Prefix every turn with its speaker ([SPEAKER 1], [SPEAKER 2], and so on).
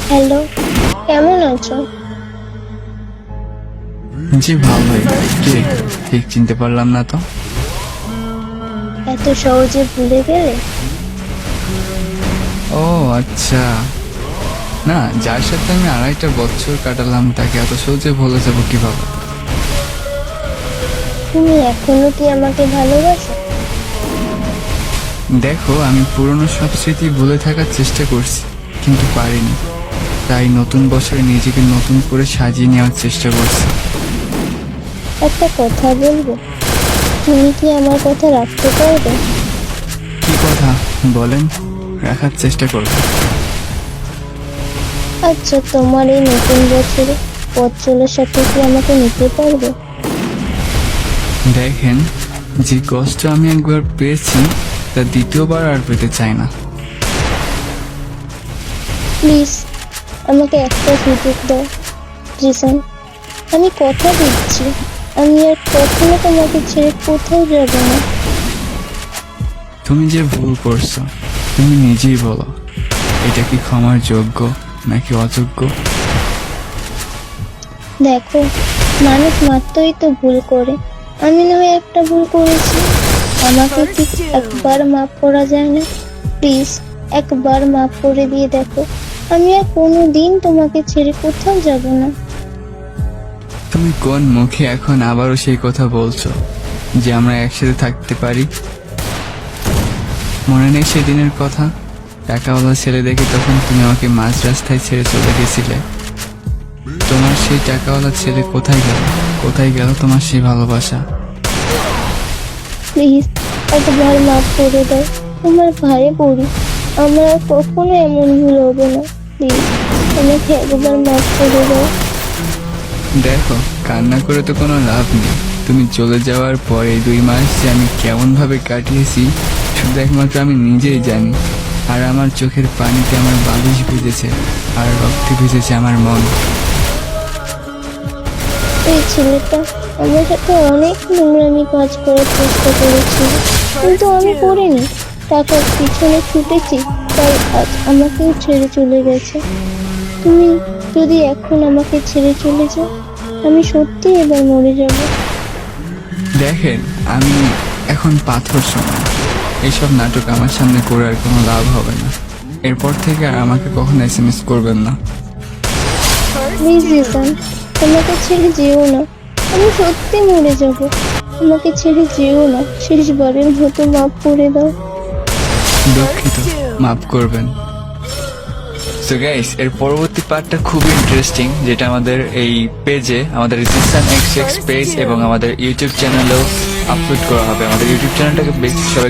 [SPEAKER 1] Hello, কেমন আছো?
[SPEAKER 2] জি ভালোই। কে? ঠিক চিনতে পারলাম না তো।
[SPEAKER 1] এত সহজে ভুলে গেলে?
[SPEAKER 2] ও আচ্ছা, না যার সাথে আমি 2.5 বছর কাটালাম তাকে এত সহজে ভুলে যাবো কিভাবে?
[SPEAKER 1] তুমি এখনো কি আমাকে ভালোবাসো?
[SPEAKER 2] দেখো, আমি পুরনো সব স্মৃতি ভুলে থাকার চেষ্টা করছি, কিন্তু পারিনি। তাই নতুন বছরে নিজেকে নতুন করে সাজিয়ে নেওয়ার চেষ্টা করছি।
[SPEAKER 1] একটা কথা বলবো? তুমি কি আমার কথা রাখতে পারবে?
[SPEAKER 2] কি কথা বলেন, রাখার চেষ্টা করবো।
[SPEAKER 1] আচ্ছা, তোমার এই নতুন বছরে পথ চলার সাথে কি আমাকে নিতে পারবে?
[SPEAKER 2] দেখেন, যে কষ্ট আমি একবার পেয়েছি তা দ্বিতীয়বার আর পেতে চাই না।
[SPEAKER 1] প্লিজ, আমাকে একটা সুযোগ দাও জিসান। আমি কথা দিচ্ছি, আমি আর কখনো তোমাকে ছেড়ে কোথাও যাব না।
[SPEAKER 2] তুমি যে ভুল করছো, তুমি নিজেই বলো, এটা কি ক্ষমার যোগ্য নাকি অযোগ্য?
[SPEAKER 1] দেখো, মানুষ মাত্রই তো ভুল করে। আমি না হয় একটা ভুল করেছি, আমাকে কি একবার মাফ করা যায় না? প্লিজ, একবার মাফ করে দিয়ে দেখো। আমি আর কোনো দিন তোমাকে ছেড়ে কোথাও যাব না।
[SPEAKER 2] তুমি কোন মুখে এখন আবারও সেই কথা বলছো যে আমরা একসাথে থাকতে পারি? মনে নেই সেদিনের কথা? টাকাওয়ালা ছেলে দেখে তখন তুমি আমাকে মাঝ রাস্তায় ছেড়ে চলে গেছিলে। তোমার সেই টাকাওয়ালা ছেলে কোথায় গেল? কোথায় গেল তোমার সেই ভালোবাসা?
[SPEAKER 1] প্লিজ, একবার মাফ করে দাও। তোমার ভাইয়ে পড়ি, আমার আর কখনো এমন ভুল হবে না। প্লিজ, আমাকে একবার মাফ করে দাও।
[SPEAKER 2] দেখো, কান্না করে তো কোনো লাভ নেই। তুমি চলে যাওয়ার পর এই 2 মাস যে আমি কেমন ভাবে কাটিয়েছি শুধু একমাত্র আমি নিজেই জানি। আর আমার চোখের পানিতে আমার বালিশ ভিজেছে, আর রক্তে ভিজেছে আমার মন।
[SPEAKER 1] এই ছেলেটা আমার সাথে অনেক নোংরামি কাজ করার চেষ্টা করেছিল, কিন্তু আমি করিনি। টাকার পিছনে ছুটেছি, তাই আজ আমাকেও ছেড়ে চলে গেছে। তুমি যদি এখন আমাকে ছেড়ে চলে যাও, আমি সত্যি এবার মরে যাব।
[SPEAKER 2] দেখেন, আমি এখন পাথর সময়, এইসব নাটক আমার সামনে করে আর কোনো লাভ হবে না। এরপর থেকে আর আমাকে কখনো SMS করবেন না।
[SPEAKER 1] প্লিজ জিসান, আমাকে ছেড়ে যেও না। আমি সত্যি মরে যাব। আমাকে ছেড়ে যেও না, শেষবারের মতো মাফ করে দাও।
[SPEAKER 2] দুঃখিত, মাফ করবেন। সো গাইস, এর পরবর্তী পার্টটা খুবই ইন্টারেস্টিং, যেটা আমাদের এই পেজে, আমাদের জিসান XX পেজ এবং আমাদের ইউটিউব চ্যানেলেও আপলোড করা হবে। আমাদের ইউটিউব চ্যানেলটাকে বেশি সবাই